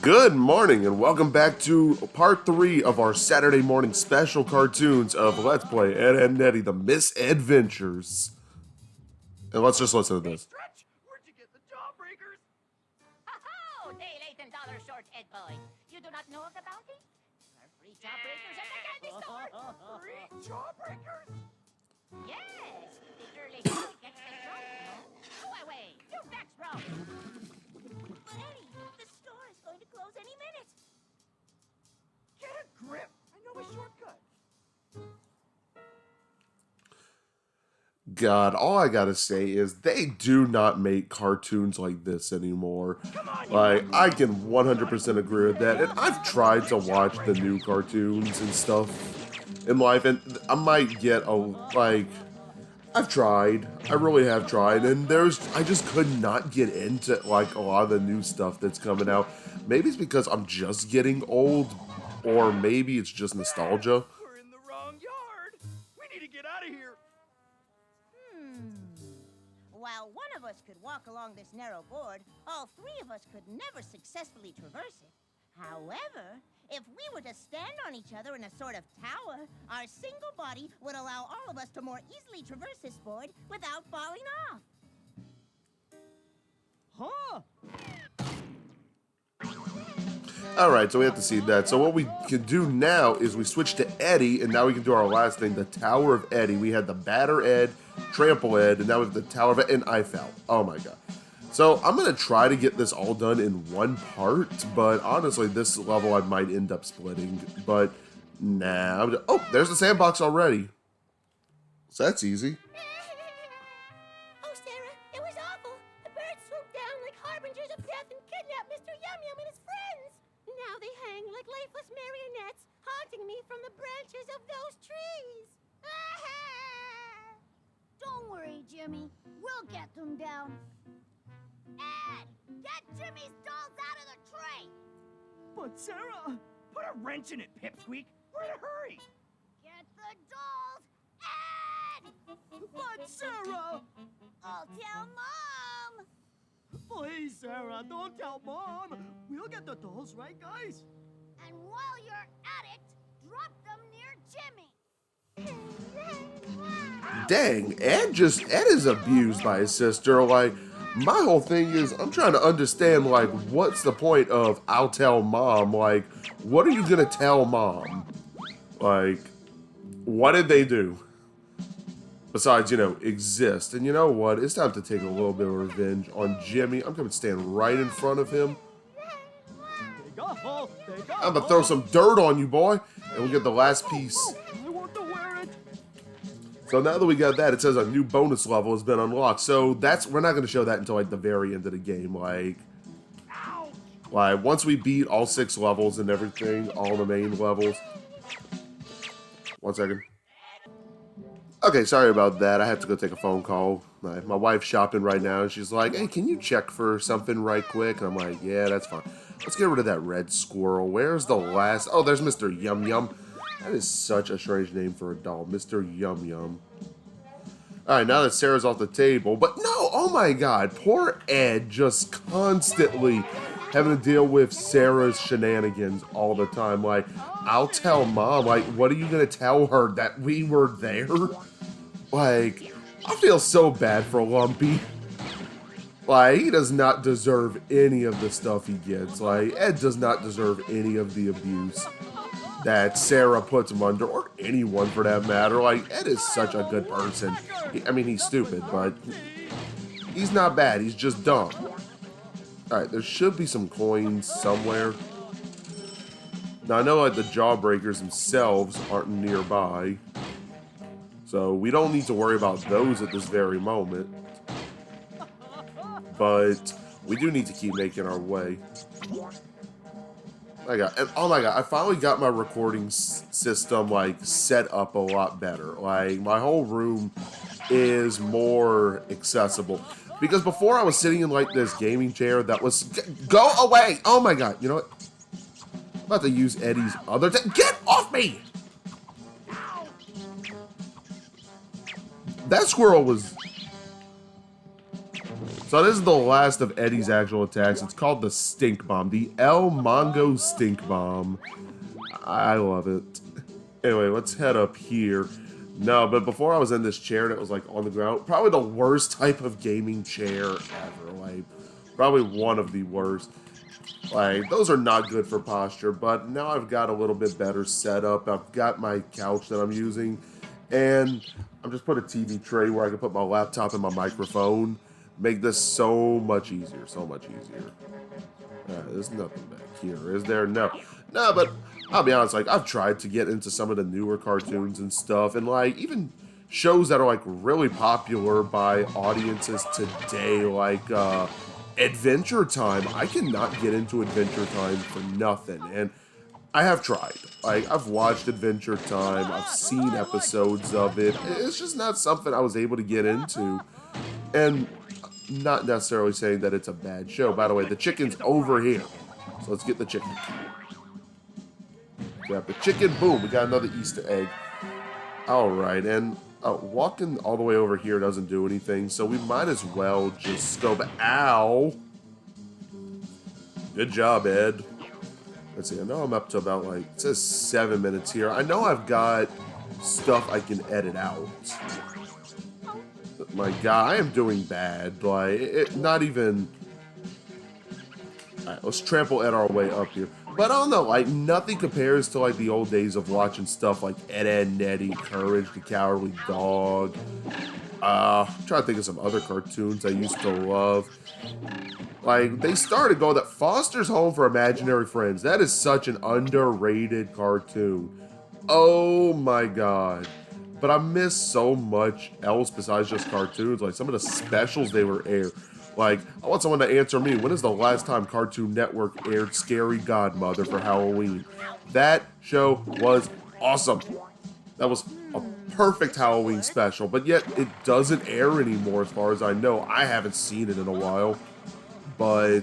Good morning and welcome back to part 3 of our Saturday morning special cartoons of Let's Play Ed, and Eddy, the Mis-Edventures. And let's just listen to this. Stretch, where'd you get the jawbreakers? Ho-ho! Day late and dollar short, Ed boy. You do not know of the bounty? There are free jawbreakers at the candy store. Free jawbreakers? Yes, the early bird gets the joke. Go away, you facts wrong. But Eddy, the store is going to close any minute. Get a grip. I know a shortcut. God, all I gotta say is they do not make cartoons like this anymore. Like, I can 100% agree with that. And I've tried to watch the new cartoons and stuff in life, and I might get I've tried. I really have tried, and I just could not get into like a lot of the new stuff that's coming out. Maybe it's because I'm just getting old, or maybe it's just nostalgia. We're in the wrong yard. We need to get out of here. While one of us could walk along this narrow board, all three of us could never successfully traverse it. However, if we were to stand on each other in a sort of tower, our single body would allow all of us to more easily traverse this board without falling off. Huh? Alright, so we have to see that. So what we can do now is we switch to Eddy, and now we can do our last thing, the Tower of Eddy. We had the Batter Ed, Trample Ed, and now we have the Tower of Ed, and I fell. Oh my god. So I'm going to try to get this all done in one part, but honestly, this level I might end up splitting. But now, oh, there's the sandbox already. So that's easy. Oh, Sarah, it was awful. The birds swooped down like harbingers of death and kidnapped Mr. Yum Yum and his friends. Now they hang like lifeless marionettes, haunting me from the branches of those trees. Don't worry, Jimmy. We'll get them down. Ed, get Jimmy's dolls out of the tray! But Sarah, put a wrench in it, Pipsqueak. We're in a hurry. Get the dolls! Ed! But Sarah! I'll tell Mom! Please, Sarah, don't tell Mom. We'll get the dolls, right, guys? And while you're at it, drop them near Jimmy! Dang, Ed is abused by his sister. Like, my whole thing is, I'm trying to understand, like, what's the point of I'll tell Mom? Like, what are you gonna tell Mom? Like, what did they do? Besides, exist. And you know what? It's time to take a little bit of revenge on Jimmy. I'm gonna stand right in front of him. I'm gonna throw some dirt on you, boy. And we'll get the last piece. I want to wear it. So now that we got that, it says a new bonus level has been unlocked. So we're not going to show that until like the very end of the game. Like once we beat all 6 levels and everything, all the main levels. 1 second. Okay, sorry about that. I have to go take a phone call. My wife's shopping right now, and she's like, "Hey, can you check for something right quick?" And I'm like, "Yeah, that's fine. Let's get rid of that red squirrel. Where's the last? Oh, there's Mr. Yum Yum. That is such a strange name for a doll, Mr. Yum Yum. Alright, now that Sarah's off the table, but no, oh my god, poor Ed just constantly having to deal with Sarah's shenanigans all the time. Like, I'll tell Mom, like, what are you gonna tell her, that we were there? Like, I feel so bad for Lumpy. Like, he does not deserve any of the stuff he gets. Like, Ed does not deserve any of the abuse that Sarah puts him under, or anyone for that matter. Like, Ed is such a good person. I mean, he's stupid, but he's not bad. He's just dumb. Alright, there should be some coins somewhere. Now, I know like the jawbreakers themselves aren't nearby, so we don't need to worry about those at this very moment. But we do need to keep making our way. Oh my god, I finally got my recording system, like, set up a lot better. Like, my whole room is more accessible. Because before I was sitting in, like, this gaming chair that was... Go away! Oh my god, you know what? I'm about to use Eddy's other... Get off me! That squirrel was... So this is the last of Eddy's actual attacks. It's called the Stink Bomb. The El Mongo Stink Bomb. I love it. Anyway, let's head up here. No, but before I was in this chair that was like on the ground, probably the worst type of gaming chair ever. Like, probably one of the worst. Like, those are not good for posture, but now I've got a little bit better setup. I've got my couch that I'm using, and I've just put a TV tray where I can put my laptop and my microphone. Make this so much easier, so much easier. There's nothing back here, is there? No. No, but I'll be honest, like, I've tried to get into some of the newer cartoons and stuff, and, like, even shows that are, like, really popular by audiences today, like, Adventure Time. I cannot get into Adventure Time for nothing, and I have tried. Like, I've watched Adventure Time, I've seen episodes of it. It's just not something I was able to get into, and not necessarily saying that it's a bad show. By the way, the chicken's over here, so let's get the chicken. Grab the chicken, boom, we got another Easter egg. Alright, and walking all the way over here doesn't do anything, so we might as well just go back. Ow! Good job, Ed. Let's see, I know I'm up to about, like, it says 7 minutes here. I know I've got stuff I can edit out. My God, I am doing bad. Like, not even... Alright, let's trample Ed our way up here. But I don't know, like, nothing compares to, like, the old days of watching stuff like Ed, Edd n Eddy, Courage the Cowardly Dog. I'm trying to think of some other cartoons I used to love. Like, they started going that Foster's Home for Imaginary Friends. That is such an underrated cartoon. Oh my God. But I miss so much else besides just cartoons. Like, some of the specials they were aired. Like, I want someone to answer me. When is the last time Cartoon Network aired Scary Godmother for Halloween? That show was awesome. That was a perfect Halloween special, but yet it doesn't air anymore as far as I know. I haven't seen it in a while, but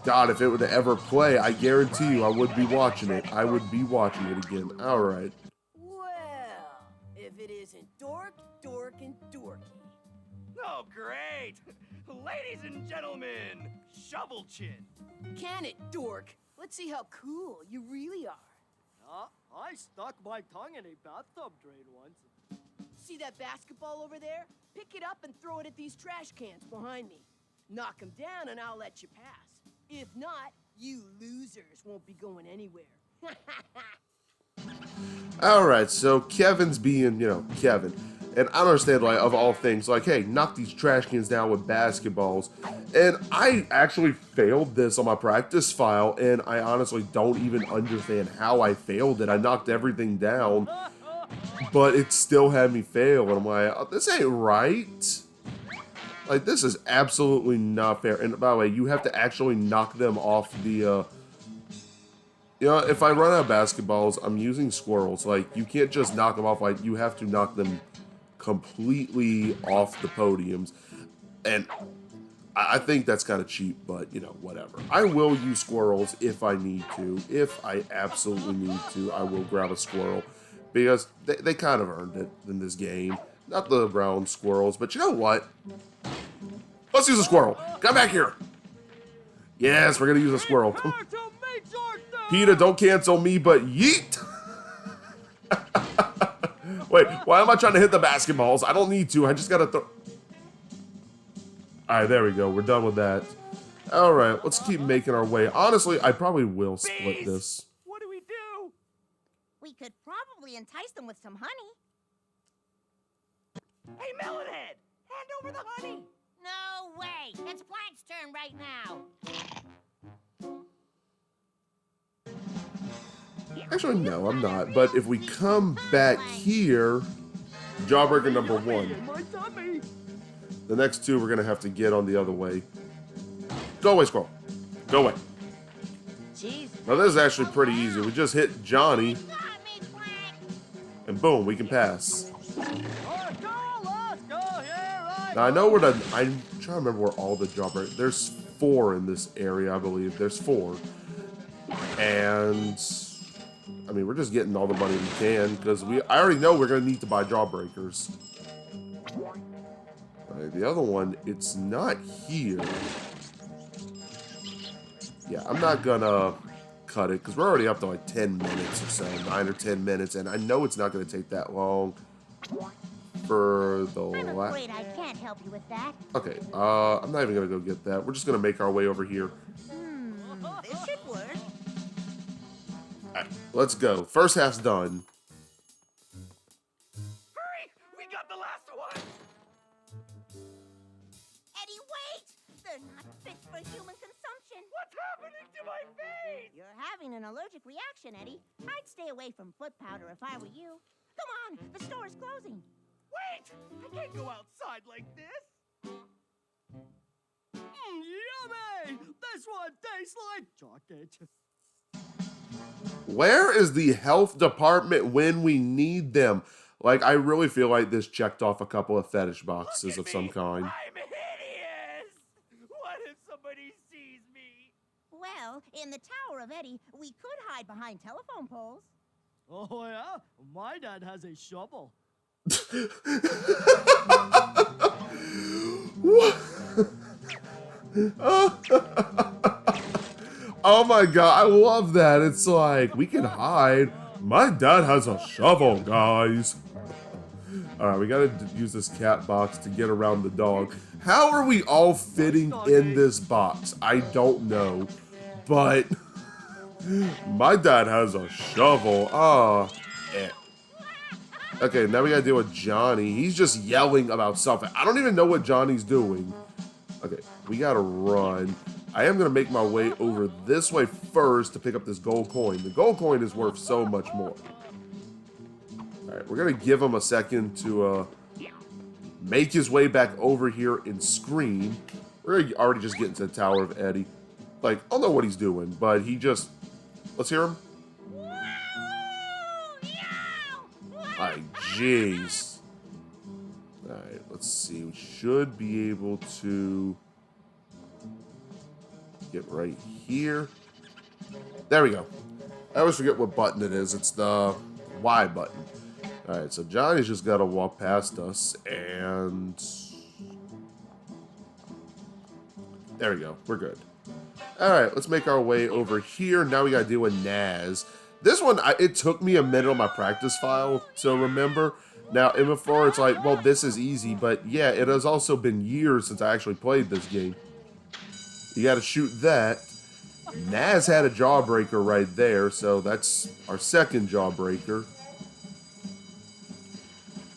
God, if it were to ever play, I guarantee you I would be watching it. I would be watching it again. All right. Well, if it isn't Dork, Dork, and Dorky. Oh, great! Ladies and gentlemen, Shovel Chin. Can it, Dork? Let's see how cool you really are. I stuck my tongue in a bathtub drain once. See that basketball over there? Pick it up and throw it at these trash cans behind me. Knock them down and I'll let you pass. If not, you losers won't be going anywhere. Alright, so Kevin's being, you know, Kevin. And I don't understand, like, of all things, like, hey, knock these trash cans down with basketballs. And I actually failed this on my practice file, and I honestly don't even understand how I failed it. I knocked everything down, but it still had me fail. And I'm like, oh, this ain't right. Like, this is absolutely not fair. And by the way, you have to actually knock them off the, you know, if I run out of basketballs, I'm using squirrels. Like, you can't just knock them off. Like, you have to knock them completely off the podiums. And I think that's kind of cheap, but, you know, whatever. I will use squirrels if I need to. If I absolutely need to, I will grab a squirrel. Because they kind of earned it in this game. Not the brown squirrels, but you know what? Let's use a squirrel. Come back here. Yes, we're going to use a squirrel. PETA, don't cancel me, but yeet. Wait, why am I trying to hit the basketballs? I don't need to. I just got to throw... Alright, there we go. We're done with that. Alright, let's keep making our way. Honestly, I probably will split this. What do we do? We could probably entice them with some honey. Hey, Melonhead! Hand over the honey! No way! It's Plank's turn right now. Actually, no, I'm not. But if we come back here, jawbreaker number 1. My tummy! The next 2 we're going to have to get on the other way. Go away, squirrel. Go away. Jeez. Now, this is actually pretty easy. We just hit Johnny, Got me, Plank! and boom, we can pass. Let's go, yeah, right! Now, I know where the... I'm trying to remember where all the jawbreakers... There's 4 in this area, I believe. There's 4. And... I mean, we're just getting all the money we can, because I already know we're going to need to buy jawbreakers. Alright, the other one, it's not here. Yeah, I'm not gonna cut it because we're already up to like 10 minutes or so, 9 or 10 minutes, and I know it's not gonna take that long for the I'm afraid I can't help you with that. Okay, I'm not even gonna go get that. We're just gonna make our way over here. This should work. Alright, let's go. First half's done. Hurry! We got the last one! Eddie, wait! They're not fit for human consumption. What's happening to my face? You're having an allergic reaction, Eddie. I'd stay away from foot powder if I were you. Come on, the store is closing. Wait! I can't go outside like this! Yummy! This one tastes like chocolate. Where is the health department when we need them? Like, I really feel like this checked off a couple of fetish boxes of some kind. I'm hideous! What if somebody sees me? Well, in the Tower of Eddie, we could hide behind telephone poles. Oh, yeah? My dad has a shovel. Oh my god, I love that. It's like, we can hide. My dad has a shovel, guys. Alright, we gotta use this cat box to get around the dog. How are we all fitting in this box? I don't know. But my dad has a shovel. Okay, now we gotta deal with Johnny. He's just yelling about something. I don't even know what Johnny's doing. Okay, we gotta run. I am gonna make my way over this way first to pick up this gold coin. The gold coin is worth so much more. Alright, we're gonna give him a second to make his way back over here and scream. We're already just getting to the Tower of Eddie. Like, I don't know what he's doing, but he just... Let's hear him. Like, jeez. Alright, let's see. We should be able to get right here. There we go. I always forget what button it is. It's the Y button. Alright, so Johnny's just got to walk past us, and... There we go. We're good. Alright, let's make our way over here. Now we got to deal with Naz. This one, it took me a minute on my practice file to remember. Now, and before it's like, well, this is easy, but yeah, it has also been years since I actually played this game. You got to shoot that. Naz had a jawbreaker right there, so that's our second jawbreaker.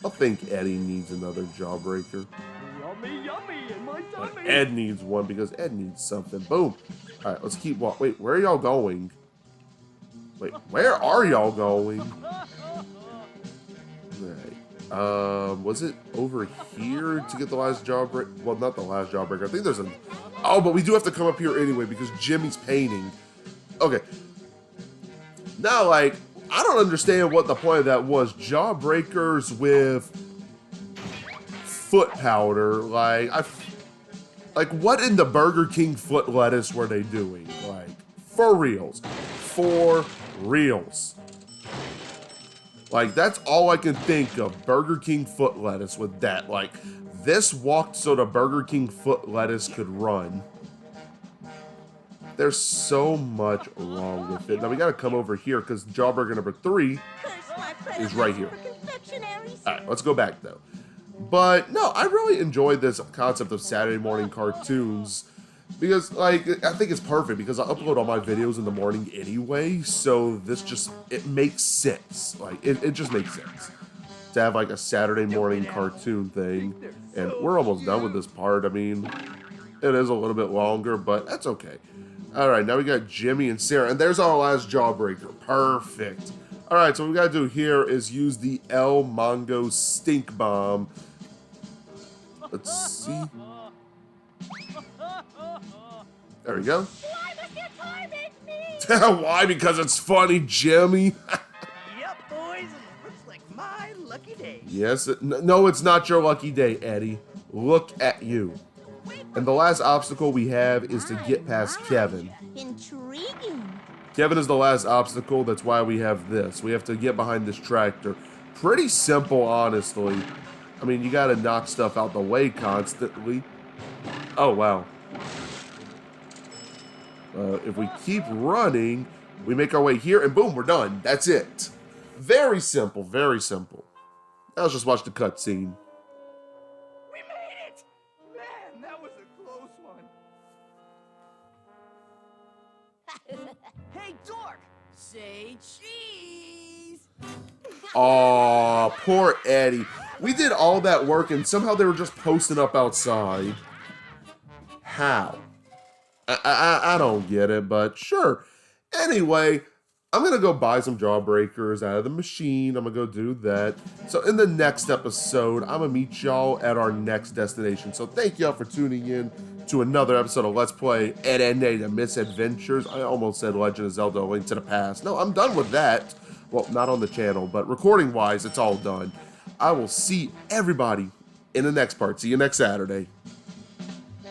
I think Eddie needs another jawbreaker. Yummy, yummy in my But tummy. Ed needs one because Ed needs something. Boom. All right, let's keep walking. Wait, where are y'all going? Wait, where are y'all going? Right. Was it over here to get the last jawbreaker? Well, not the last jawbreaker. I think there's a... Oh, but we do have to come up here anyway because Jimmy's painting. Okay. Now, like, I don't understand what the point of that was. Jawbreakers with foot powder. Like, what in the Burger King foot lettuce were they doing? Like, for reals. For reals. Like, that's all I can think of. Burger King foot lettuce with that. Like, this walked so the Burger King foot lettuce could run. There's so much wrong with it. Now, we gotta come over here, because jawbreaker number 3 is right here. Alright, let's go back, though. But, no, I really enjoyed this concept of Saturday morning cartoons. Because, like, I think it's perfect because I upload all my videos in the morning anyway, so this just, it makes sense. Like, it just makes sense to have, like, a Saturday morning cartoon thing. And we're almost done with this part. I mean, it is a little bit longer, but that's okay. Alright, now we got Jimmy and Sarah, and there's our last jawbreaker. Perfect. Alright, so what we gotta do here is use the El Mongo Stink Bomb. Let's see. There we go. Why must you torment me? Why? Because it's funny, Jimmy. Yep, boys, it looks like my lucky day. Yes. No, it's not your lucky day, Eddie. Look at you. And the last obstacle we have is to get past Kevin. Intriguing. Kevin is the last obstacle. That's why we have this. We have to get behind this tractor. Pretty simple, honestly. I mean, you gotta knock stuff out the way constantly. Oh, wow. If we keep running, we make our way here, and boom, we're done. That's it. Very simple, very simple. Now let's just watch the cutscene. We made it! Man, that was a close one. Hey, dork! Say cheese! Aw, poor Eddie. We did all that work, and somehow they were just posting up outside. How? I don't get it, but sure. Anyway, I'm going to go buy some jawbreakers out of the machine. I'm going to go do that. So in the next episode, I'm going to meet y'all at our next destination. So thank y'all for tuning in to another episode of Let's Play Eddy, the Mis-Edventures. I almost said Legend of Zelda: A Link to the Past. No, I'm done with that. Well, not on the channel, but recording-wise, it's all done. I will see everybody in the next part. See you next Saturday.